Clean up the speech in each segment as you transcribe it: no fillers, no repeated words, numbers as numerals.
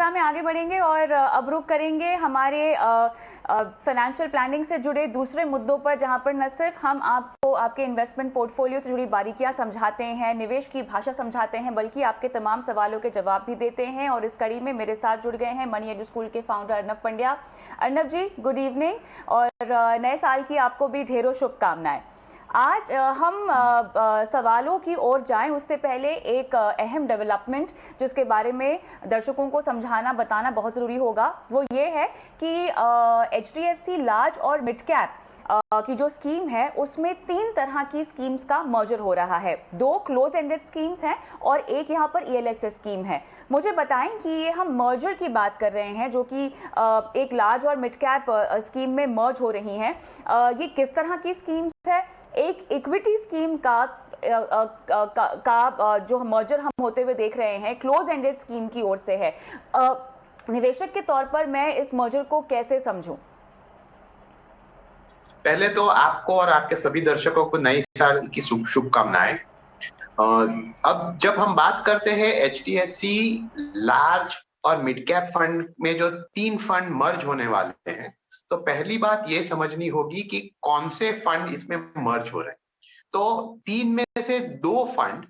Programme में आगे बढ़ेंगे और अब रुख करेंगे हमारे फाइनेंशियल प्लानिंग से जुड़े दूसरे मुद्दों पर, जहां पर न सिर्फ हम आपको आपके इन्वेस्टमेंट पोर्टफोलियो से जुड़ी बारीकियां समझाते हैं, निवेश की भाषा समझाते हैं, बल्कि आपके तमाम सवालों के जवाब भी देते हैं। और इस कड़ी में मेरे साथ जुड़ गए हैं मनी एडू स्कूल के फाउंडर अर्नब पंड्या। अर्नब जी, गुड इवनिंग और नए साल की आपको भी ढेरों शुभकामनाएं। आज हम सवालों की ओर जाएं उससे पहले एक अहम डेवलपमेंट जिसके बारे में दर्शकों को समझाना बताना बहुत ज़रूरी होगा, वो ये है कि HDFC लार्ज और मिड कैप की जो स्कीम है उसमें 3 तरह की स्कीम्स का मर्जर हो रहा है। 2 क्लोज एंडेड स्कीम्स हैं और एक यहाँ पर ELSS स्कीम है। मुझे बताएं कि ये हम मर्जर की बात कर रहे हैं जो कि एक लार्ज और मिड कैप स्कीम में मर्ज हो रही हैं। ये किस तरह की स्कीम्स है? एक इक्विटी स्कीम का जो मर्जर हम होते हुए देख रहे हैं क्लोज एंडेड स्कीम की ओर से है। निवेशक के तौर पर मैं इस मर्जर को कैसे समझूं? पहले तो आपको और आपके सभी दर्शकों को नए साल की शुभकामनाएं। अब जब हम बात करते हैं HDFC लार्ज और मिड कैप फंड में जो 3 फंड मर्ज होने वाले हैं, तो पहली बात ये समझनी होगी कि कौन से फंड इसमें मर्ज हो रहे हैं। तो 3 में से 2 फंड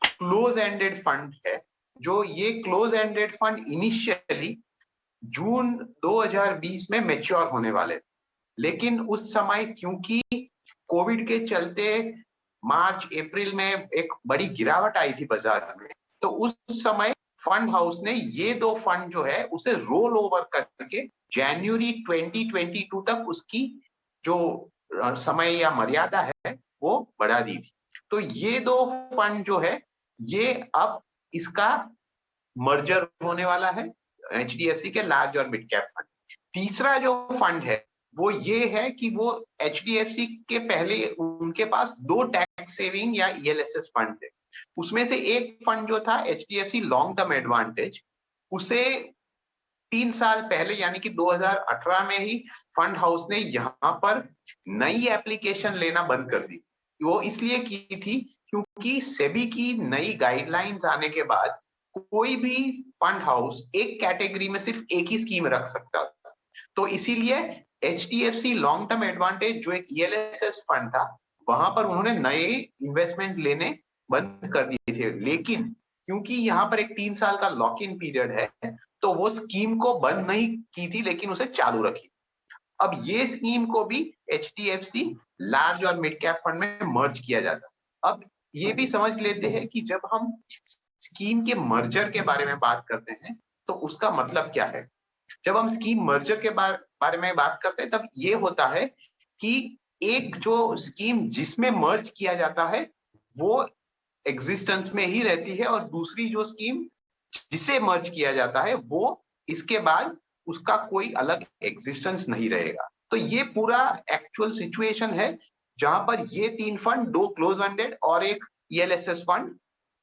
क्लोज एंडेड फंड है। जो ये क्लोज एंडेड फंड इनिशियली जून 2020 में मैच्योर होने वाले, लेकिन उस समय क्योंकि कोविड के चलते मार्च अप्रैल में एक बड़ी गिरावट आई थी बाजार में, तो उस समय फंड हाउस ने ये 2 फंड जो है उसे रोल ओवर करके जनवरी 2022 तक उसकी जो समय या मर्यादा है वो बढ़ा दी थी। तो ये 2 फंड जो है ये अब इसका मर्जर होने वाला है HDFC के लार्ज और मिड कैप फंड। तीसरा जो फंड है वो ये है कि वो HDFC के पहले उनके पास 2 टैक्स सेविंग या ELSS फंड थे। उसमें से एक फंड जो था HDFC लॉन्ग टर्म एडवांटेज, उसे 3 साल पहले यानी कि 2018 में ही फंड हाउस ने यहाँ पर नई एप्लीकेशन लेना बंद कर दी। वो इसलिए की थी क्योंकि सेबी की नई गाइडलाइंस आने के बाद कोई भी फंड हाउस एक कैटेगरी में सिर्फ एक ही स्कीम रख सकता था। तो इसीलिए HDFC लॉन्ग टर्म एडवांटेज जो एक ELSS फंड था, वहां पर उन्होंने नए इन्वेस्टमेंट लेने बंद कर दिए थे। लेकिन क्योंकि यहाँ पर एक 3 साल का लॉक इन पीरियड है, तो वो स्कीम को बंद नहीं की थी लेकिन उसे चालू रखी। अब ये स्कीम को भी HDFC लार्ज और मिड कैप फंड में मर्ज किया जाता है। अब ये भी समझ लेते हैं कि जब हम स्कीम के मर्जर के बारे में बात करते हैं तो उसका मतलब क्या है। जब हम स्कीम मर्जर के बारे में बात करते हैं तब ये होता है कि एक जो स्कीम जिसमें मर्ज किया जाता है वो एग्जिस्टेंस में ही रहती है और दूसरी जो स्कीम जिसे मर्ज किया जाता है वो इसके बाद उसका कोई अलग एग्जिस्टेंस नहीं रहेगा। तो ये पूरा एक्चुअल सिचुएशन है जहां पर ये 3 फंड, 2 क्लोज एंडेड और एक ELSS फंड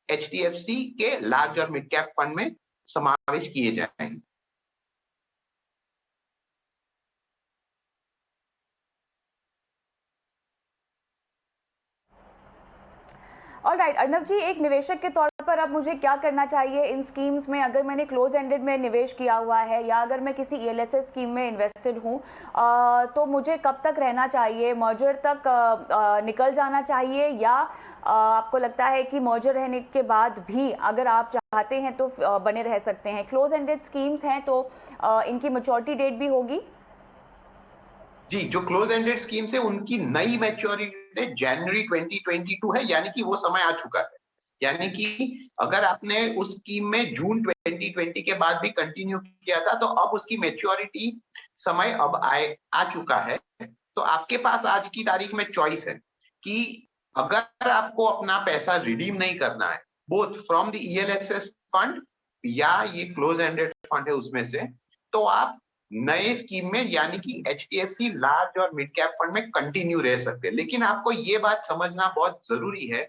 HDFC के लार्ज और मिड कैप फंड में समावेश किए जाएंगे। ऑलराइट अर्नब जी, एक निवेशक के तौर पर अब मुझे क्या करना चाहिए इन स्कीम्स में? अगर मैंने क्लोज एंडेड में निवेश किया हुआ है या अगर मैं किसी ELSS स्कीम में इन्वेस्टेड हूँ, तो मुझे कब तक रहना चाहिए? मर्जर तक निकल जाना चाहिए या आपको लगता है कि मर्जर रहने के बाद भी अगर आप चाहते हैं तो बने रह सकते हैं? क्लोज एंडेड स्कीम्स हैं तो इनकी मैच्योरिटी डेट भी होगी? जी, जो क्लोज एंडेड स्कीम है उनकी नई मैच्योरिटी डेट जनवरी 2022 है, यानी कि वो समय आ चुका है। यानी कि अगर आपने उस स्कीम में जून 2020 के बाद भी कंटिन्यू किया था तो अब उसकी मैच्योरिटी समय अब आ चुका है। तो आपके पास आज की तारीख में चॉइस है कि अगर आपको अपना पैसा रिडीम नहीं करना है both from the ELSS fund या ये क्लोज एंडेड फंड है उसमें से, तो आप नए स्कीम में यानी कि HDFC लार्ज और मिड कैप फंड में कंटिन्यू रह सकते हैं। लेकिन आपको ये बात समझना बहुत जरूरी है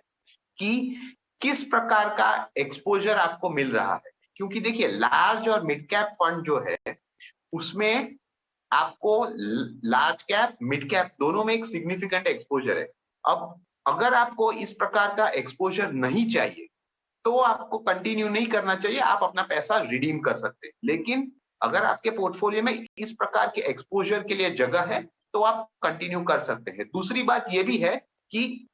कि किस प्रकार का एक्सपोजर आपको मिल रहा है, क्योंकि देखिए लार्ज और मिड कैप फंड जो है उसमें आपको लार्ज कैप मिड कैप दोनों में एक सिग्निफिकेंट एक्सपोजर है। अब अगर आपको इस प्रकार का एक्सपोजर नहीं चाहिए तो आपको कंटिन्यू नहीं करना चाहिए, आप अपना पैसा रिडीम कर सकते हैं। लेकिन अगर आपके पोर्टफोलियो में इस प्रकार के एक्सपोजर के लिए जगह है तो आप कंटिन्यू कर सकते हैं। दूसरी बात ये भी है कि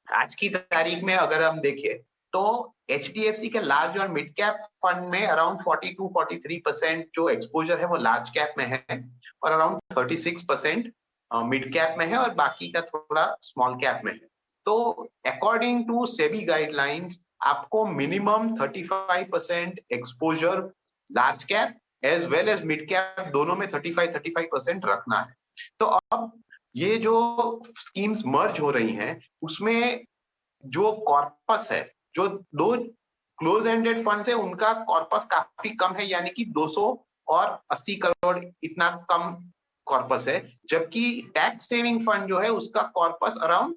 आज की तारीख में अगर हम देखें तो एचडीएफसी के लार्ज और मिड कैप फंड में अराउंड 42-43% जो एक्सपोजर है वो लार्ज कैप में है और अराउंड 36% मिड कैप में है और बाकी का थोड़ा स्मॉल कैप में है। तो अकॉर्डिंग टू सेबी गाइडलाइंस आपको minimum 35% exposure large cap as well as mid cap दोनों में 35% रखना है। तो अब ये जो स्कीम्स मर्ज हो रही हैं उसमें जो कॉर्पस है, जो दो क्लोज एंडेड फंड्स है उनका कॉर्पस काफी कम है, यानी कि 280 करोड़ इतना कम कॉर्पस है, जबकि टैक्स सेविंग फंड जो है उसका कॉर्पस अराउंड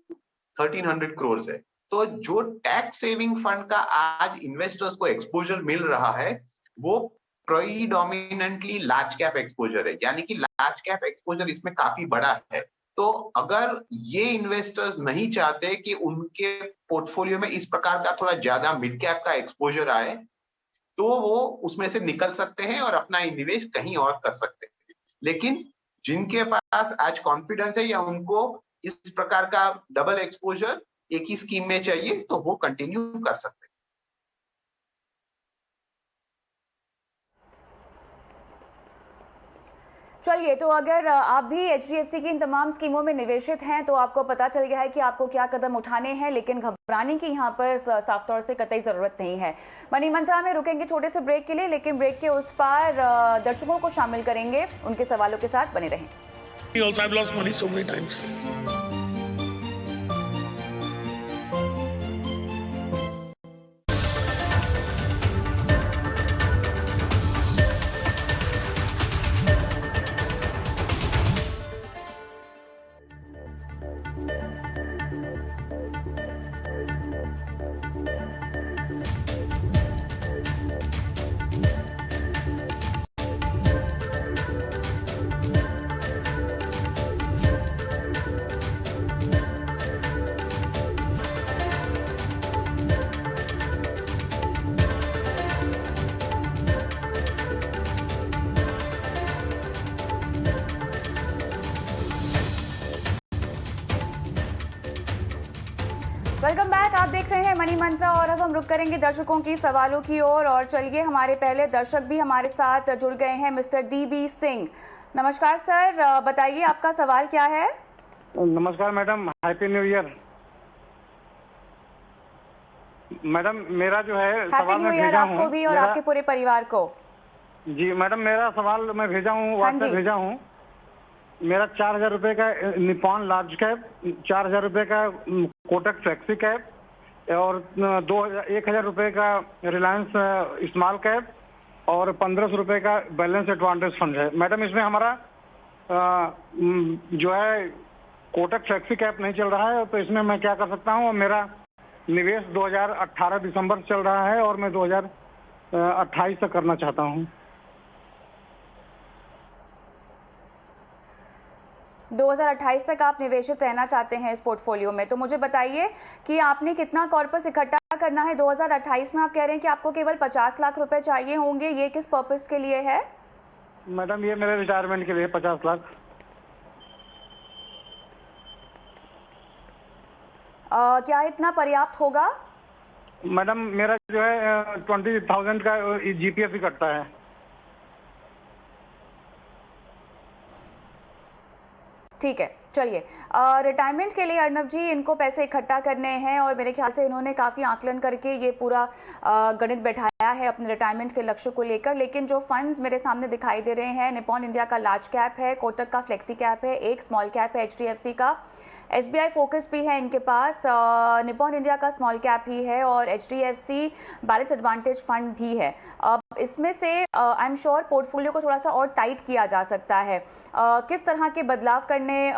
1300 करोड़ है। तो जो टैक्स सेविंग फंड का आज इन्वेस्टर्स को एक्सपोजर मिल रहा है वो प्रीडोमिनेंटली लार्ज कैप एक्सपोजर है, यानी कि लार्ज कैप एक्सपोजर इसमें काफी बड़ा है। तो अगर ये इन्वेस्टर्स नहीं चाहते कि उनके पोर्टफोलियो में इस प्रकार का थोड़ा ज्यादा मिड कैप का एक्सपोजर आए तो वो उसमें से निकल सकते हैं और अपना निवेश कहीं और कर सकते हैं। लेकिन जिनके पास आज कॉन्फिडेंस है या उनको इस प्रकार का डबल एक्सपोजर एक ही स्कीम में चाहिए तो वो कंटिन्यू कर सकते हैं। चलिए, तो अगर आप भी एचडीएफसी की इन तमाम स्कीमों में निवेशित हैं तो आपको पता चल गया है कि आपको क्या कदम उठाने हैं, लेकिन घबराने की यहाँ पर साफ तौर से कतई ज़रूरत नहीं है। मनी मंत्रा में रुकेंगे छोटे से ब्रेक के लिए, लेकिन ब्रेक के उस पार दर्शकों को शामिल करेंगे, उनके सवालों के साथ बने रहें। Also, I've lost money so many times. Welcome back. आप देख रहे हैं मनी मंत्रा और अब हम रुक करेंगे दर्शकों की सवालों की ओर। और चलिए, हमारे पहले दर्शक भी हमारे साथ जुड़ गए हैं, मिस्टर डीबी सिंह। नमस्कार सर, बताइए आपका सवाल क्या है। नमस्कार madam, happy new year. Madam मेरा जो है हैप्पी सवाल न्यू मैं ईयर भेजा आपको हूँ भी और आपके पूरे परिवार को। जी मैडम, मेरा सवाल मैं भेजा हूँ, हाँ व्हाट्सएप जी। भेजा हूँ। मेरा 4000 रुपए का निपॉन लार्ज कैप, 4000 रुपए का कोटक फ्लेक्सी कैप और 1000 रुपए का रिलायंस स्मॉल कैप और 1500 रुपए का बैलेंस एडवांटेज फंड है। मैडम इसमें हमारा जो है कोटक फ्लेक्सी कैप नहीं चल रहा है, तो इसमें मैं क्या कर सकता हूँ। मेरा निवेश 2018 दिसंबर से चल रहा है और मैं 2028 तक करना चाहता हूँ। 2028 तक आप निवेशित रहना चाहते हैं इस पोर्टफोलियो में। तो मुझे बताइए कि आपने कितना कॉर्पस इकट्ठा करना है 2028 में। आप कह रहे हैं कि आपको केवल 50 लाख रुपए चाहिए होंगे, ये किस पर्पस के लिए है? मैडम ये मेरे रिटायरमेंट के लिए 50 लाख। क्या इतना पर्याप्त होगा? मैडम मेरा जो है 20,000 का जीपीएफ इकट्ठा है। ठीक है, चलिए। रिटायरमेंट के लिए अर्नब जी इनको पैसे इकट्ठा करने हैं और मेरे ख्याल से इन्होंने काफ़ी आकलन करके ये पूरा गणित बैठाया है अपने रिटायरमेंट के लक्ष्य को लेकर। लेकिन जो फंड्स मेरे सामने दिखाई दे रहे हैं, निपॉन इंडिया का लार्ज कैप है, कोटक का फ्लेक्सी कैप है, एक स्मॉल कैप है एचडीएफसी का, एसबीआई फोकस भी है इनके पास, निपॉन इंडिया का स्मॉल कैप ही है और एचडीएफसी बैलेंस एडवांटेज फंड भी है। अब इसमें से आई एम श्योर पोर्टफोलियो को थोड़ा सा और टाइट किया जा सकता है। किस तरह के बदलाव करने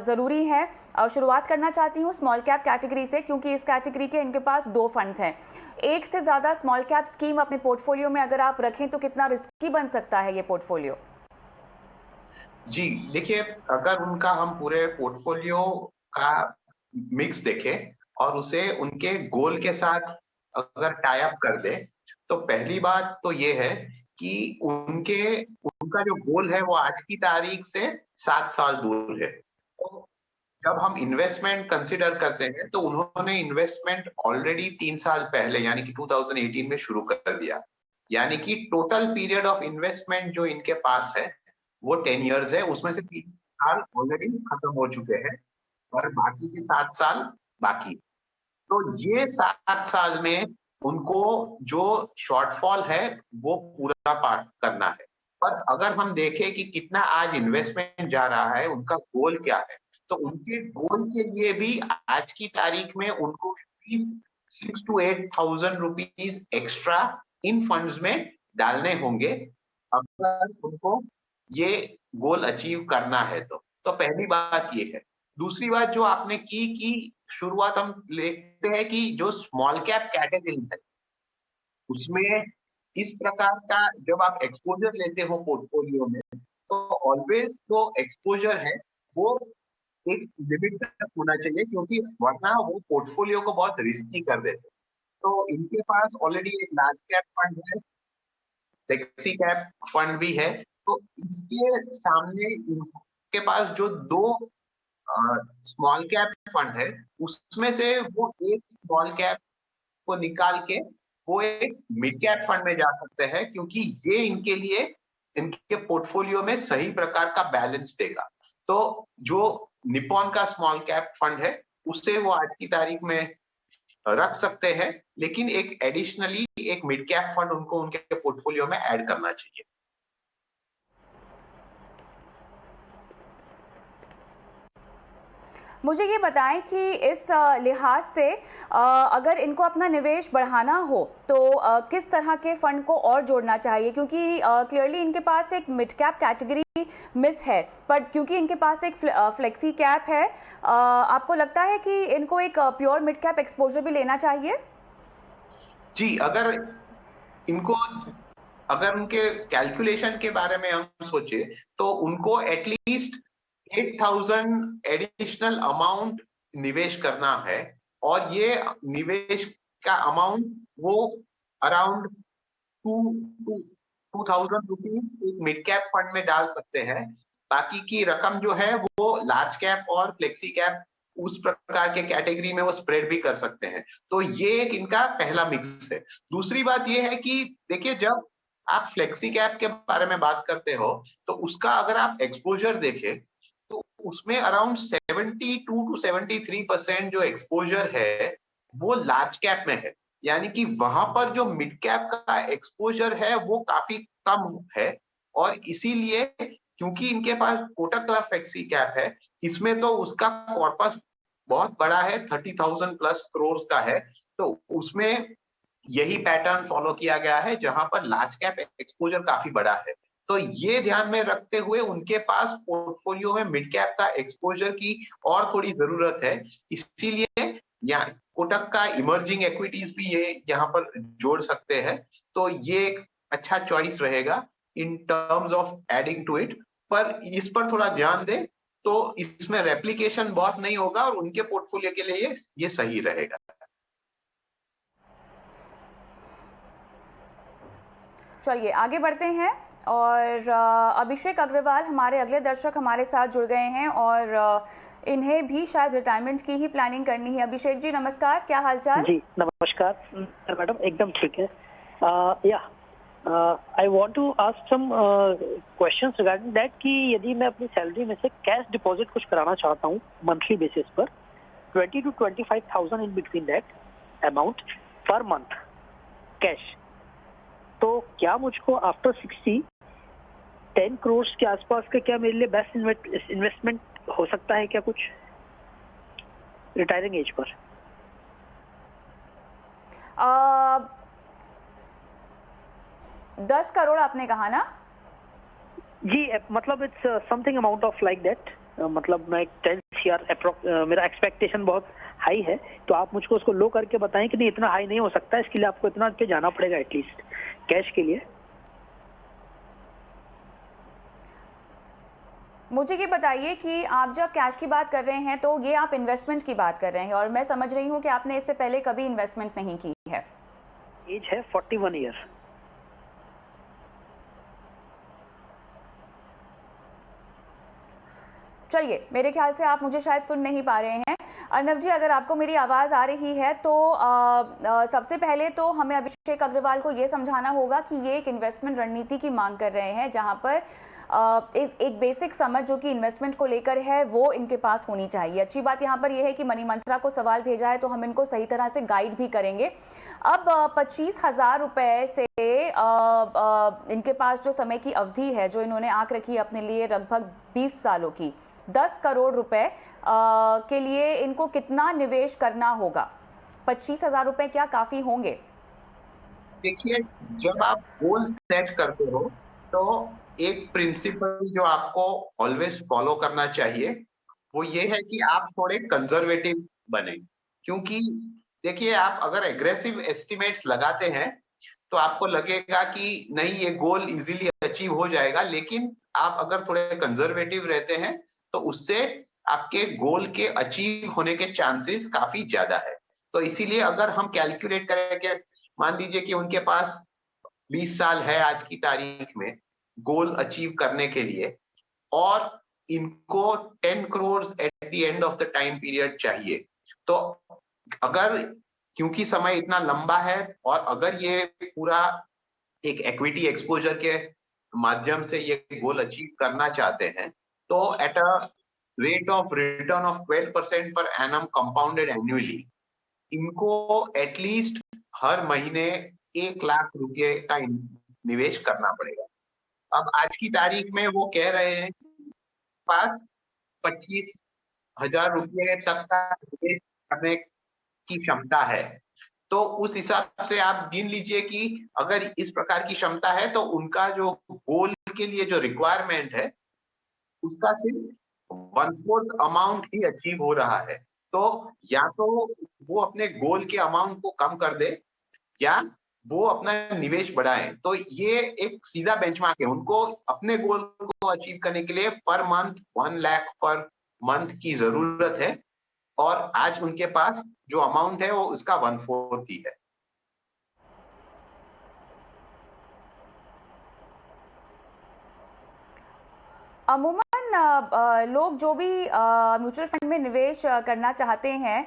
ज़रूरी है? शुरुआत करना चाहती हूँ स्मॉल कैप कैटेगरी से, क्योंकि इस कैटेगरी के इनके पास 2 फंड्स हैं। एक से ज़्यादा स्मॉल कैप स्कीम अपने पोर्टफोलियो में अगर आप रखें तो कितना रिस्की बन सकता है ये पोर्टफोलियो? जी देखिए, अगर उनका हम पूरे पोर्टफोलियो का मिक्स देखें और उसे उनके गोल के साथ अगर टाई अप कर दे, तो पहली बात तो ये है कि उनका जो गोल है वो आज की तारीख से 7 साल दूर है। तो जब हम इन्वेस्टमेंट कंसिडर करते हैं तो उन्होंने इन्वेस्टमेंट ऑलरेडी 3 साल पहले यानी कि 2018 में शुरू कर दिया, यानी कि टोटल पीरियड ऑफ इन्वेस्टमेंट जो इनके पास है वो 10 इयर्स है, उसमें से 3 साल ऑलरेडी खत्म हो चुके हैं और बाकी के 7 साल बाकी। तो ये 7 साल में उनको जो शॉर्टफॉल है वो पूरा पार करना है। पर अगर हम देखें कि कितना आज इन्वेस्टमेंट जा रहा है, उनका गोल क्या है, तो उनके गोल के लिए भी आज की तारीख में उनको 6 to 8,000 rupees extra in funds में डालने होंगे अगर उनको ये गोल अचीव करना है। तो पहली बात ये है। दूसरी बात जो आपने की कि शुरुआत हम लेते हैं कि जो स्मॉल कैप कैटेगरी है उसमें इस प्रकार का जब आप एक्सपोजर लेते हो पोर्टफोलियो में, तो ऑलवेज जो एक्सपोजर है वो एक लिमिट तक होना चाहिए, क्योंकि वरना वो पोर्टफोलियो को बहुत रिस्की कर देते। तो इनके पास ऑलरेडी एक लार्ज कैप फंड है, फ्लेक्सी कैप फंड भी है, तो इसके सामने इनके पास जो 2 स्मॉल कैप फंड है उसमें से वो एक स्मॉल कैप को निकाल के वो एक मिड कैप फंड में जा सकते हैं, क्योंकि ये इनके लिए इनके पोर्टफोलियो में सही प्रकार का बैलेंस देगा। तो जो निपॉन का स्मॉल कैप फंड है उसे वो आज की तारीख में रख सकते हैं, लेकिन एक एडिशनली एक मिड कैप फंड उनको उनके पोर्टफोलियो में ऐड करना चाहिए। मुझे ये बताएं कि इस लिहाज से अगर इनको अपना निवेश बढ़ाना हो तो किस तरह के फंड को और जोड़ना चाहिए, क्योंकि क्लियरली इनके पास एक मिड कैप कैटेगरी मिस है, पर क्योंकि इनके पास एक फ्लेक्सी कैप है, आपको लगता है कि इनको एक प्योर मिड कैप एक्सपोजर भी लेना चाहिए? जी, अगर उनके कैलकुलेशन के बारे में हम सोचे तो उनको एटलीस्ट 8,000 एडिशनल अमाउंट निवेश करना है, और ये निवेश का अमाउंट वो अराउंड 2,000 रुपीज एक मिड कैप फंड में डाल सकते हैं। बाकी की रकम जो है वो लार्ज कैप और फ्लेक्सी कैप उस प्रकार के कैटेगरी में वो स्प्रेड भी कर सकते हैं। तो ये एक इनका पहला मिक्स है। दूसरी बात ये है कि देखिए, जब आप फ्लेक्सी कैप के बारे में बात करते हो तो उसका अगर आप एक्सपोजर देखें तो उसमें अराउंड 72 to 73% जो एक्सपोजर है वो लार्ज कैप में है, यानी कि वहां पर जो मिड कैप का एक्सपोजर है वो काफी कम है। और इसीलिए क्योंकि इनके पास कोटक का फ्लेक्सी कैप है, इसमें तो उसका कॉर्पस बहुत बड़ा है, 30,000 प्लस करोड़ का है, तो उसमें यही पैटर्न फॉलो किया गया है जहां पर लार्ज कैप एक्सपोजर काफी बड़ा है। तो ये ध्यान में रखते हुए उनके पास पोर्टफोलियो में मिड कैप का एक्सपोजर की और थोड़ी जरूरत है, इसीलिए यहाँ कोटक का इमर्जिंग इक्विटीज भी ये यहाँ पर जोड़ सकते हैं। तो ये एक अच्छा चॉइस रहेगा in terms of adding to it, पर इस पर थोड़ा ध्यान दें तो इसमें रेप्लिकेशन बहुत नहीं होगा और उनके पोर्टफोलियो के लिए ये सही रहेगा। चलिए आगे बढ़ते हैं, और अभिषेक अग्रवाल हमारे अगले दर्शक हमारे साथ जुड़ गए हैं और इन्हें भी शायद रिटायरमेंट की ही प्लानिंग करनी है। अभिषेक जी नमस्कार, क्या हालचाल? जी नमस्कार मैडम, एकदम ठीक है। I want to ask some questions regarding that कि यदि मैं अपनी सैलरी में से कैश डिपॉजिट कुछ कराना चाहता हूँ मंथली बेसिस पर 20 to 25,000 in between that amount per month cash, तो क्या मुझको आफ्टर 60 10 करोड़ के आसपास का क्या मेरे लिए बेस्ट इन्वेस्टमेंट हो सकता है क्या कुछ रिटायरिंग एज पर? 10 करोड़ आपने कहा ना? जी, मतलब it's something amount of like that, मतलब मैं 10 CR मेरा एक्सपेक्टेशन बहुत हाई है, तो आप मुझको उसको लो करके बताएं कि नहीं इतना हाई नहीं हो सकता, इसके लिए आपको इतना पे जाना पड़ेगा एटलीस्ट कैश के लिए। मुझे ये बताइए कि आप जब कैश की बात कर रहे हैं तो ये आप इन्वेस्टमेंट की बात कर रहे हैं, और मैं समझ रही हूँ कि आपने इससे पहले कभी इन्वेस्टमेंट नहीं की है। एज है 41 ईयर। चलिए, मेरे ख्याल से आप मुझे शायद सुन नहीं पा रहे हैं। अर्नब जी, अगर आपको मेरी आवाज़ आ रही है तो सबसे पहले तो हमें अभिषेक अग्रवाल को ये समझाना होगा कि ये एक इन्वेस्टमेंट रणनीति की मांग कर रहे हैं, जहां पर एक बेसिक समझ जो कि इन्वेस्टमेंट को लेकर है वो इनके पास होनी चाहिए। अच्छी बात यहाँ पर यह है कि मनी मंत्रा को सवाल भेजा है तो हम इनको सही तरह से गाइड भी करेंगे। अब 25,000 रुपए से इनके पास जो समय की अवधि है जो इन्होंने आंक रखी है अपने लिए लगभग 20 सालों की, 10 करोड़ रुपए के लिए इनको कितना निवेश करना होगा? 25,000 रुपए क्या काफी होंगे? देखिए, जब आप गोल सेट करते हो तो एक प्रिंसिपल जो आपको ऑलवेज फॉलो करना चाहिए वो ये है कि आप थोड़े कंजर्वेटिव बने। क्योंकि देखिए, आप अगर एग्रेसिव एस्टिमेट्स लगाते हैं तो आपको लगेगा कि नहीं, ये गोल इजीली अचीव हो जाएगा, लेकिन आप अगर थोड़े कंजर्वेटिव रहते हैं तो उससे आपके गोल के अचीव होने के चांसेस काफी ज्यादा है। तो इसीलिए अगर हम कैलकुलेट करें कि मान लीजिए कि उनके पास 20 साल है आज की तारीख में गोल अचीव करने के लिए, और इनको 10 crore at the end of the time period चाहिए, तो अगर क्योंकि समय इतना लंबा है और अगर ये पूरा एक इक्विटी एक्सपोजर के माध्यम से ये गोल अचीव करना चाहते हैं तो at a rate of return of 12% per annum compounded annually इनको एटलीस्ट हर महीने 1 लाख रुपए का निवेश करना पड़ेगा। अब आज की तारीख में वो कह रहे हैं पास 25,000 रुपए तक का निवेश करने की क्षमता है। तो उस हिसाब से आप गिन लीजिए कि अगर इस प्रकार की क्षमता है तो उनका जो गोल के लिए जो रिक्वायरमेंट है उसका सिर्फ 1/4 अमाउंट ही अचीव हो रहा है। तो या तो वो अपने गोल के अमाउंट को कम कर दे या वो अपना निवेश बढ़ाए। तो ये एक सीधा बेंचमार्क है, उनको अपने गोल को अचीव करने के लिए per month 1 lakh per month की जरूरत है, और आज उनके पास जो अमाउंट है वो उसका 1/4 ही है। अमूमन लोग जो भी म्यूचुअल फंड में निवेश करना चाहते हैं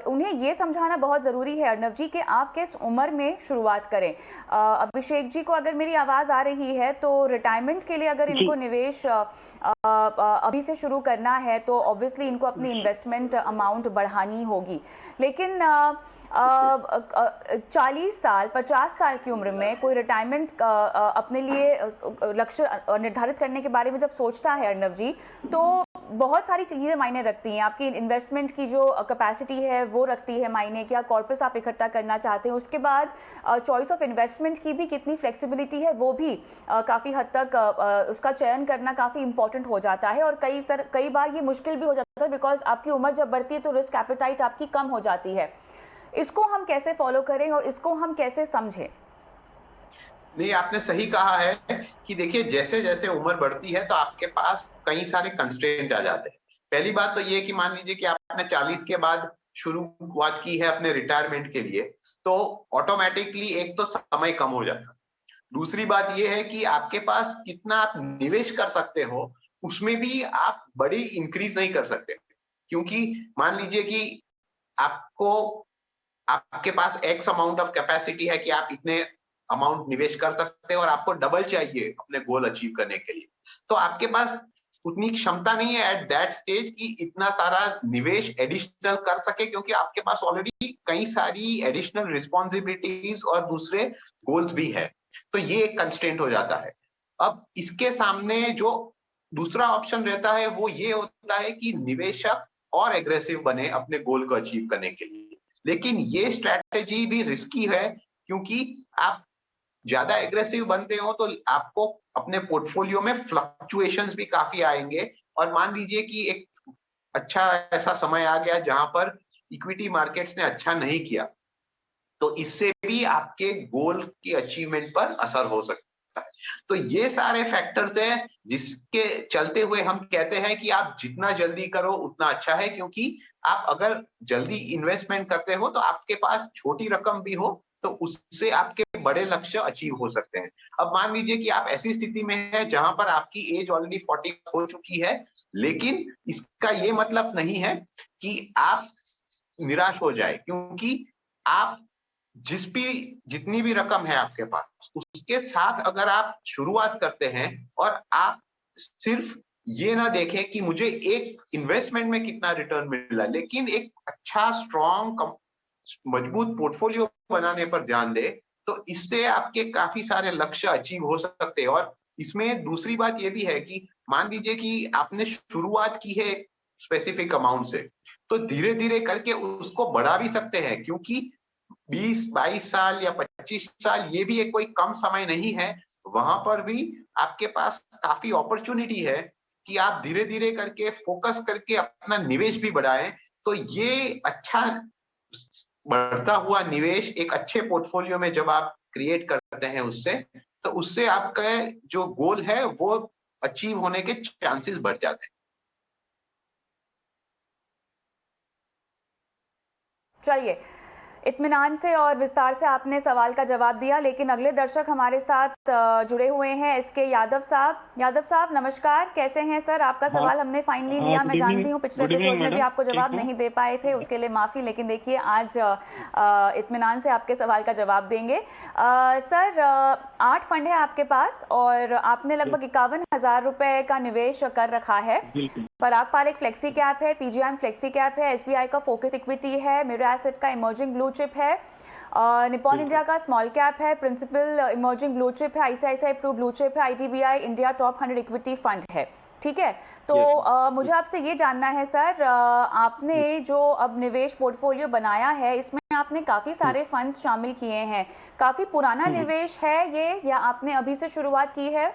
उन्हें ये समझाना बहुत ज़रूरी है अर्नब जी कि आप किस उम्र में शुरुआत करें। अभिषेक जी को अगर मेरी आवाज़ आ रही है तो रिटायरमेंट के लिए अगर इनको निवेश अभी से शुरू करना है तो ऑब्वियसली इनको अपनी इन्वेस्टमेंट अमाउंट बढ़ानी होगी, लेकिन 40 साल 50 साल की उम्र में कोई रिटायरमेंट अपने लिए लक्ष्य निर्धारित करने के बारे में जब सोचता है अर्नब जी, तो बहुत सारी चीज़ें मायने रखती हैं। आपकी इन्वेस्टमेंट की जो कैपेसिटी है वो रखती है मायने, क्या कॉर्पस आप इकट्ठा करना चाहते हैं, उसके बाद चॉइस ऑफ इन्वेस्टमेंट की भी कितनी फ्लेक्सिबिलिटी है वो भी काफ़ी हद तक उसका चयन करना काफ़ी इंपॉर्टेंट हो जाता है। और कई बार ये मुश्किल भी हो जाता है बिकॉज आपकी उम्र जब बढ़ती है तो रिस्क एपेटाइट आपकी कम हो जाती है। इसको हम कैसे फॉलो करें और इसको हम कैसे समझें? नहीं, आपने सही कहा है कि देखिए, जैसे जैसे उम्र बढ़ती है तो आपके पास कई सारे कंस्ट्रेंट आ जाते हैं। पहली बात तो ये कि मान लीजिए कि आपने 40 के बाद शुरुआत की है अपने रिटायरमेंट के लिए, तो ऑटोमेटिकली एक तो समय कम हो जाता है। दूसरी बात ये है कि आपके पास कितना आप निवेश कर सकते हो उसमें भी आप बड़ी इंक्रीज नहीं कर सकते, क्योंकि मान लीजिए कि आपके पास एक्स अमाउंट ऑफ कैपेसिटी है कि आप इतने अमाउंट निवेश कर सकते हैं और आपको डबल चाहिए अपने गोल अचीव करने के लिए, तो आपके पास उतनी क्षमता नहीं है एट दैट स्टेज कि इतना सारा निवेश एडिशनल कर सके, क्योंकि आपके पास ऑलरेडी कई सारी एडिशनल रिस्पॉन्सिबिलिटीज और दूसरे गोल्स भी है। तो ये एक कंस्ट्रेंट हो जाता है। अब इसके सामने जो दूसरा ऑप्शन रहता है वो ये होता है कि निवेशक और एग्रेसिव बने अपने गोल को अचीव करने के लिए, लेकिन ये स्ट्रैटेजी भी रिस्की है, क्योंकि आप ज्यादा एग्रेसिव बनते हो तो आपको अपने पोर्टफोलियो में फ्लक्चुएशंस भी काफी आएंगे, और मान लीजिए कि एक अच्छा ऐसा समय आ गया जहां पर इक्विटी मार्केट्स ने अच्छा नहीं किया, तो इससे भी आपके गोल की अचीवमेंट पर असर हो सकता है। तो ये सारे फैक्टर्स है जिसके चलते हुए हम कहते हैं कि आप जितना जल्दी करो उतना अच्छा है, क्योंकि आप अगर जल्दी इन्वेस्टमेंट करते हो तो आपके पास छोटी रकम भी हो तो उससे आपके बड़े लक्ष्य अचीव हो सकते हैं। अब मान लीजिए कि आप ऐसी स्थिति में है जहां पर आपकी एज ऑलरेडी 40 हो चुकी है, लेकिन इसका ये मतलब नहीं है कि आप निराश हो जाए, क्योंकि आप जितनी भी रकम है आपके पास उसके साथ अगर आप शुरुआत करते हैं और आप सिर्फ ये ना देखें कि मुझे एक इन्वेस्टमेंट में कितना रिटर्न मिला, लेकिन एक अच्छा स्ट्रॉन्ग मजबूत पोर्टफोलियो बनाने पर ध्यान दे, तो इससे आपके काफी सारे लक्ष्य अचीव हो सकते हैं। और इसमें दूसरी बात ये भी है कि मान लीजिए कि आपने शुरुआत की है स्पेसिफिक अमाउंट से, तो धीरे धीरे करके उसको बढ़ा भी सकते हैं, क्योंकि 20-22 साल या 25 साल ये भी एक कोई कम समय नहीं है। वहां पर भी आपके पास काफी अपॉर्चुनिटी है कि आप धीरे धीरे करके फोकस करके अपना निवेश भी बढ़ाएं। तो ये अच्छा बढ़ता हुआ निवेश एक अच्छे पोर्टफोलियो में जब आप क्रिएट करते हैं उससे, तो उससे आपका जो गोल है वो अचीव होने के चांसेस बढ़ जाते हैं। चलिए, इत्मीनान से और विस्तार से आपने सवाल का जवाब दिया, लेकिन अगले दर्शक हमारे साथ जुड़े हुए हैं इसके यादव साहब। यादव साहब नमस्कार, कैसे हैं सर? आपका सवाल हमने फाइनली लिया। मैं जानती हूँ पिछले एपिसोड में भी आपको जवाब नहीं दे पाए थे, उसके लिए माफी, लेकिन देखिए आज इत्मीनान से आपके सवाल का जवाब देंगे। सर 8 फंड है आपके पास और आपने लगभग 51,000 रुपए का निवेश कर रखा है। पराग पारिक फ्लेक्सी कैप है, पीजीआईएम फ्लेक्सी कैप है, एसबीआई का फोकस इक्विटी है, मिरर एसेट का इमर्जिंग ब्लू चिप है, निपॉन इंडिया का स्मॉल कैप है, प्रिंसिपल इमर्जिंग ब्लू चिप है, आईसीआईसीआई प्रू ब्लू चिप है, IDBI India top 100 equity fund है। ठीक है, तो मुझे आपसे ये जानना है सर, आपने जो अब निवेश पोर्टफोलियो बनाया है इसमें आपने काफी सारे फंड्स शामिल किए हैं, काफी पुराना निवेश है ये या आपने अभी से शुरुआत की है?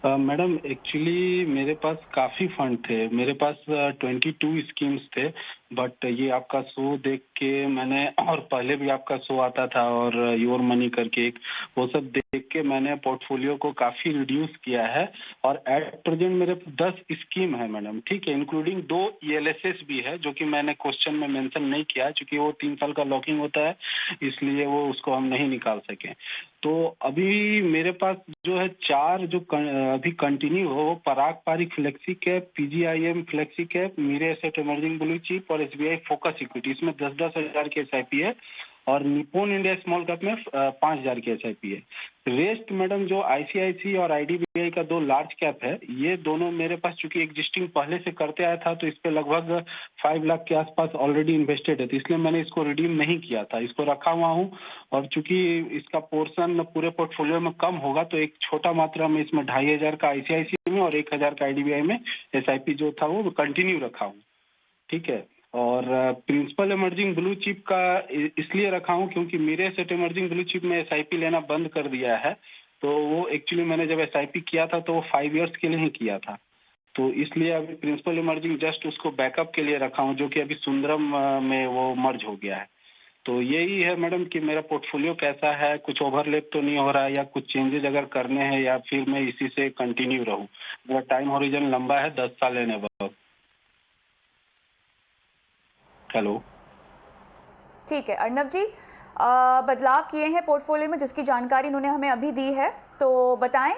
मैडम एक्चुअली मेरे पास काफ़ी फंड थे, मेरे पास 22 स्कीम्स थे, बट ये आपका शो देख के मैंने, और पहले भी आपका शो आता था और योर मनी करके एक, वो सब देख के मैंने पोर्टफोलियो को काफ़ी रिड्यूस किया है और एट प्रेजेंट मेरे 10 स्कीम है मैडम, ठीक है, इंक्लूडिंग 2 ELSS भी है जो कि मैंने क्वेश्चन में मेंशन नहीं किया क्योंकि वो 3 साल का लॉकिंग होता है, इसलिए वो उसको हम नहीं निकाल सके। तो अभी मेरे पास जो है 4 जो अभी कंटिन्यू हो, Parag Parikh flexi cap, PGIM flexi cap, Mirae asset emerging blue chip और एसबीआई फोकस इक्विटी, इसमें 10-10 हजार की SIP है और निपॉन इंडिया स्मॉल कैप में 5,000 की SIP है। रेस्ट मैडम जो आईसीआईसी और आईडीबीआई का 2 लार्ज कैप है, ये दोनों मेरे पास चूंकि एग्जिस्टिंग पहले से करते आया था तो इस पे लगभग 5 लाख के आसपास ऑलरेडी इन्वेस्टेड है, तो इसलिए मैंने इसको रिडीम नहीं किया था, इसको रखा हुआ हूँ। और चूंकि इसका पोर्शन पूरे पोर्टफोलियो में कम होगा तो एक छोटा मात्रा में इसमें 2,500 का आईसीआईसी में और 1,000 का आईडीबीआई में SIP जो था वो कंटिन्यू रखा हूँ, ठीक है। और प्रिंसिपल इमर्जिंग ब्लू चिप का इसलिए रखा हूँ क्योंकि मेरे सेट इमर्जिंग ब्लू चिप में SIP लेना बंद कर दिया है, तो वो एक्चुअली मैंने जब SIP किया था तो वो 5 इयर्स के लिए ही किया था, तो इसलिए अभी प्रिंसिपल इमर्जिंग जस्ट उसको बैकअप के लिए रखा हूँ जो कि अभी सुंदरम में वो मर्ज हो गया है। तो यही है मैडम कि मेरा पोर्टफोलियो कैसा है, कुछ ओवरलैप तो नहीं हो रहा है या कुछ चेंजेस अगर करने हैं या फिर मैं इसी से कंटिन्यू रहूँ। मेरा टाइम होरिजन लंबा है, 10 साल लेने बाद। हेलो, ठीक है अर्नब जी, बदलाव किए हैं पोर्टफोलियो में जिसकी जानकारी उन्होंने हमें अभी दी है, तो बताएं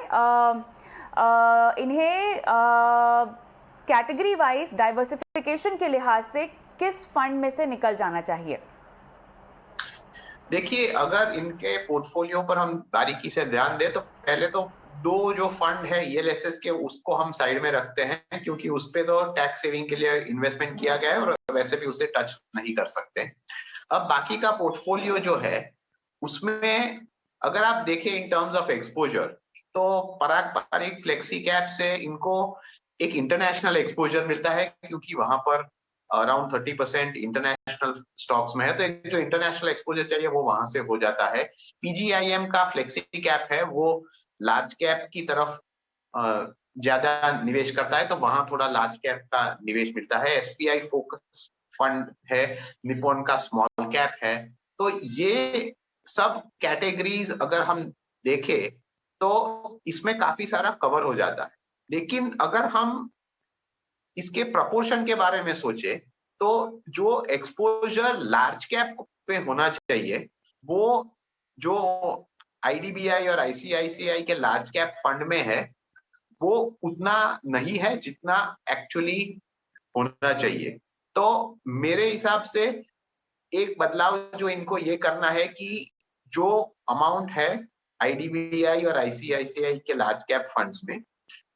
इन्हें कैटेगरी वाइज डाइवर्सिफिकेशन के लिहाज से किस फंड में से निकल जाना चाहिए? देखिए, अगर इनके पोर्टफोलियो पर हम बारीकी से ध्यान दें तो पहले तो 2 जो फंड है ELSS के उसको हम साइड में रखते हैं क्योंकि उस पे तो टैक्स सेविंग के लिए इन्वेस्टमेंट किया गया है और वैसे भी उसे टच नहीं कर सकते। अब बाकी का पोर्टफोलियो जो है उसमें अगर आप देखें इन टर्म्स ऑफ एक्सपोजर तो पराग पारिक फ्लेक्सी कैप से इनको एक इंटरनेशनल एक्सपोजर मिलता है क्योंकि वहां पर अराउंड 30% इंटरनेशनल स्टॉक्स में है, तो एक जो इंटरनेशनल एक्सपोजर चाहिए वो वहां से हो जाता है। पीजीआईएम का फ्लेक्सी कैप है वो लार्ज कैप की तरफ ज्यादा निवेश करता है, तो वहां थोड़ा लार्ज कैप का निवेश मिलता है। एसबीआई फोकस फंड है, निपॉन का स्मॉल कैप है। तो ये सब कैटेगरीज अगर हम देखें तो इसमें काफी सारा कवर हो जाता है। लेकिन अगर हम इसके प्रपोर्शन के बारे में सोचे तो जो एक्सपोजर लार्ज कैप पे होना चाहिए वो जो आईडीबीआई और आईसीआईसीआई के लार्ज कैप फंड में है वो उतना नहीं है जितना एक्चुअली होना चाहिए। तो मेरे हिसाब से एक बदलाव जो इनको ये करना है कि जो अमाउंट है आईडीबीआई और आईसीआईसीआई के लार्ज कैप फंड्स में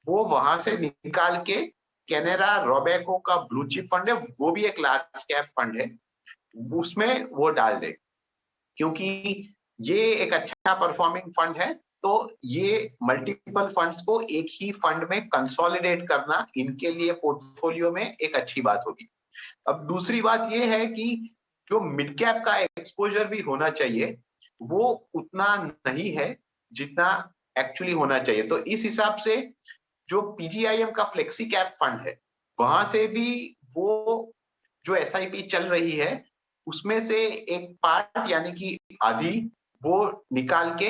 वो वहां से निकाल के कैनेरा रोबेको का ब्लू चिप फंड है, वो भी एक लार्ज कैप फंड है, उसमें वो डाल दे, क्योंकि ये एक अच्छा परफॉर्मिंग फंड है। तो ये मल्टीपल फंड्स को एक ही फंड में कंसोलिडेट करना इनके लिए पोर्टफोलियो में एक अच्छी बात होगी। अब दूसरी बात ये है कि जो मिड कैप का एक्सपोजर भी होना चाहिए वो उतना नहीं है जितना एक्चुअली होना चाहिए। तो इस हिसाब से जो पीजीआईएम का फ्लेक्सी कैप फंड है वहां से भी वो जो एसआईपी चल रही है उसमें से एक पार्ट यानी कि आधी वो निकाल के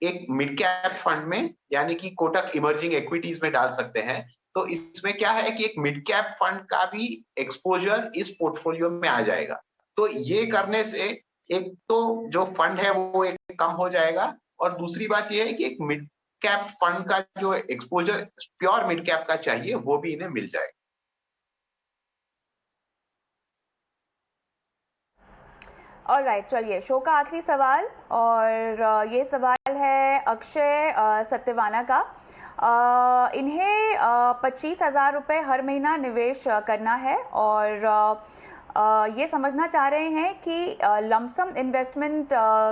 एक मिड कैप फंड में यानी कि कोटक इमर्जिंग इक्विटीज में डाल सकते हैं। तो इसमें क्या है कि एक मिड कैप फंड का भी एक्सपोजर इस पोर्टफोलियो में आ जाएगा। तो ये करने से एक तो जो फंड है वो एक कम हो जाएगा और दूसरी बात ये है कि एक मिड कैप फंड का जो एक्सपोजर प्योर मिड कैप का चाहिए वो भी इन्हें मिल जाएगा। ऑलराइट, चलिए शो का आखिरी सवाल, और ये सवाल है अक्षय सत्यवाना का। इन्हें 25,000 रुपये हर महीना निवेश करना है और ये समझना चाह रहे हैं कि लमसम इन्वेस्टमेंट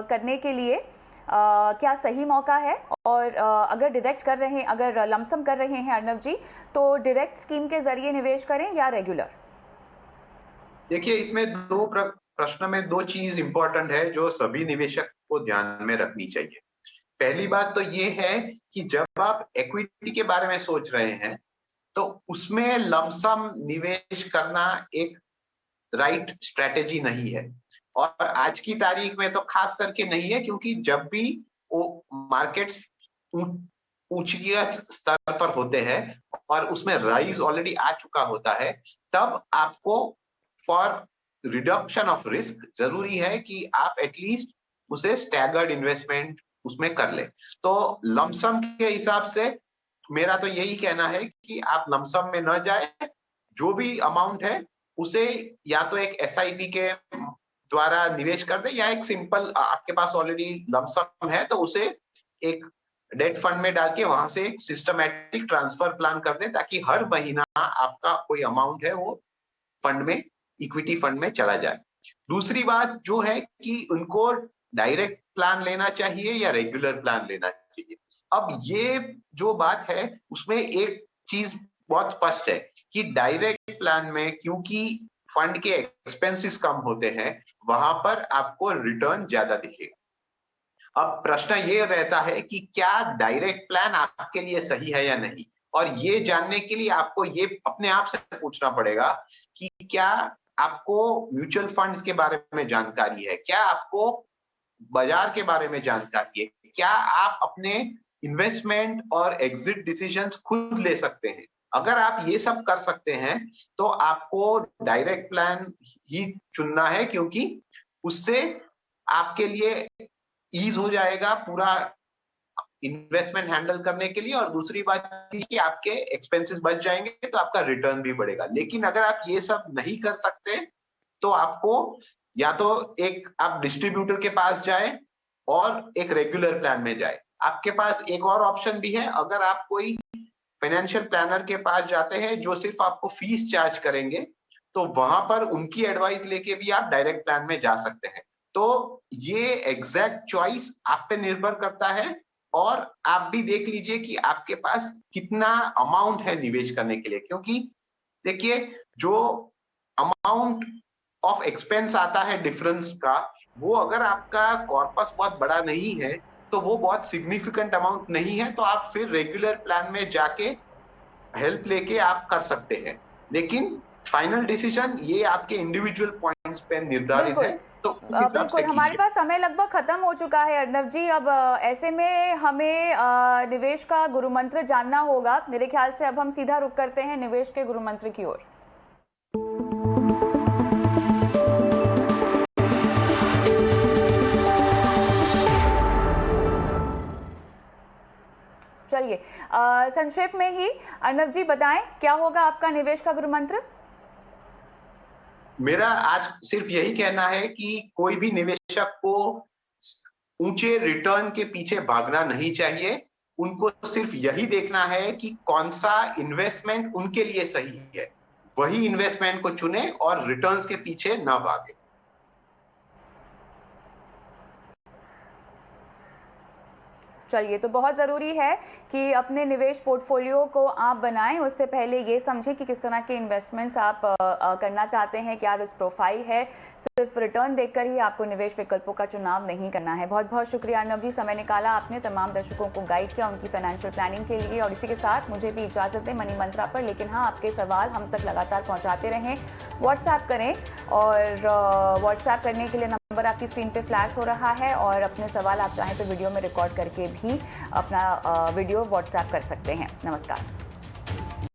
करने के लिए क्या सही मौका है, और अगर डायरेक्ट कर रहे हैं, अगर लमसम कर रहे हैं अर्णव जी, तो डायरेक्ट स्कीम के जरिए निवेश करें या रेगुलर? देखिए, इसमें दो प्रश्न में दो चीज इंपॉर्टेंट है जो सभी निवेशक को ध्यान में रखनी चाहिए। पहली बात तो ये है कि जब आप इक्विटी के बारे में सोच रहे हैं तो उसमें लमसम निवेश करना एक राइट स्ट्रेटेजी नहीं है, और आज की तारीख में तो खास करके नहीं है, क्योंकि जब भी वो मार्केट्स ऊंची स्तर पर होते हैं और उसमें राइज ऑलरेडी आ चुका होता है तब आपको फॉर रिडक्शन ऑफ रिस्क जरूरी है कि आप एटलीस्ट उसे स्टैगर्ड इन्वेस्टमेंट उसमें कर ले। तो लमसम के हिसाब से मेरा तो यही कहना है कि आप लमसम में न जाए, जो भी अमाउंट है उसे या तो एक एसआईपी के द्वारा निवेश कर दे या एक सिंपल आपके पास ऑलरेडी लमसम है तो उसे एक डेट फंड में डाल के वहां से एक सिस्टमैटिक ट्रांसफर प्लान कर दे, ताकि हर महीना आपका कोई अमाउंट है वो फंड में, इक्विटी फंड में चला जाए। दूसरी बात जो है कि उनको डायरेक्ट प्लान लेना चाहिए या रेगुलर प्लान लेना चाहिए। अब ये जो बात है उसमें एक चीज बहुत स्पष्ट है कि डायरेक्ट प्लान में क्योंकि फंड के एक्सपेंसेस कम होते हैं वहां पर आपको रिटर्न ज्यादा दिखेगा। अब प्रश्न ये रहता है कि क्या डायरेक्ट प्लान आपके लिए सही है या नहीं, और ये जानने के लिए आपको ये अपने आप से पूछना पड़ेगा कि क्या आपको म्यूचुअल फंड्स के बारे में जानकारी है, क्या आपको बाजार के बारे में जानकारी है, क्या आप अपने इन्वेस्टमेंट और एग्जिट डिसीजंस खुद ले सकते हैं। अगर आप ये सब कर सकते हैं तो आपको डायरेक्ट प्लान ही चुनना है, क्योंकि उससे आपके लिए ईज हो जाएगा पूरा इन्वेस्टमेंट हैंडल करने के लिए, और दूसरी बात कि आपके एक्सपेंसेस बच जाएंगे तो आपका रिटर्न भी बढ़ेगा। लेकिन अगर आप ये सब नहीं कर सकते तो आपको या तो एक आप डिस्ट्रीब्यूटर के पास जाए और एक रेगुलर प्लान में जाए। आपके पास एक और ऑप्शन भी है, अगर आप कोई फाइनेंशियल प्लानर के पास जाते हैं जो सिर्फ आपको फीस चार्ज करेंगे तो वहां पर उनकी एडवाइस लेके भी आप डायरेक्ट प्लान में जा सकते हैं। तो ये एग्जैक्ट चॉइस आप पे निर्भर करता है, और आप भी देख लीजिए कि आपके पास कितना अमाउंट है निवेश करने के लिए, क्योंकि देखिए जो अमाउंट ऑफ एक्सपेंस आता है डिफरेंस का, वो अगर आपका कॉर्पस बहुत बड़ा नहीं है तो वो बहुत सिग्निफिकेंट अमाउंट नहीं है, तो आप फिर रेगुलर प्लान में जाके हेल्प लेके आप कर सकते हैं। लेकिन फाइनल डिसीजन ये आपके इंडिविजुअल पॉइंट्स पे निर्धारित है तो उस हिसाब बिल्कुल, से हमारे कीजिए। पास समय लगभग खत्म हो चुका है अर्नब जी। अब ऐसे में हमें निवेश का गुरु मंत्र जानना होगा। मेरे ख्याल से अब हम सीधा रुख करते हैं निवेश के गुरु मंत्र की ओर। चलिए, संक्षेप में ही अर्नब जी बताएं, क्या होगा आपका निवेश का गुरु मंत्र? मेरा आज सिर्फ यही कहना है कि कोई भी निवेशक को ऊंचे रिटर्न के पीछे भागना नहीं चाहिए। उनको सिर्फ यही देखना है कि कौन सा इन्वेस्टमेंट उनके लिए सही है, वही इन्वेस्टमेंट को चुने और रिटर्न्स के पीछे ना भागे। चलिए, तो बहुत ज़रूरी है कि अपने निवेश पोर्टफोलियो को आप बनाएं। उससे पहले ये समझें कि किस तरह के इन्वेस्टमेंट्स आप करना चाहते हैं, क्या रिस्क प्रोफाइल है। सिर्फ रिटर्न देखकर ही आपको निवेश विकल्पों का चुनाव नहीं करना है। बहुत बहुत शुक्रिया अर्नब जी, समय निकाला आपने, तमाम दर्शकों को गाइड किया उनकी फाइनेंशियल प्लानिंग के लिए। और इसी के साथ मुझे भी इजाज़त दें मनी मंत्रा पर, लेकिन हाँ, आपके सवाल हम तक लगातार पहुँचाते रहें। व्हाट्सएप करें, और व्हाट्सएप करने के लिए नंबर आपकी स्क्रीन पे फ्लैश हो रहा है, और अपने सवाल आप चाहें तो वीडियो में रिकॉर्ड करके भी अपना वीडियो व्हाट्सएप कर सकते हैं। नमस्कार।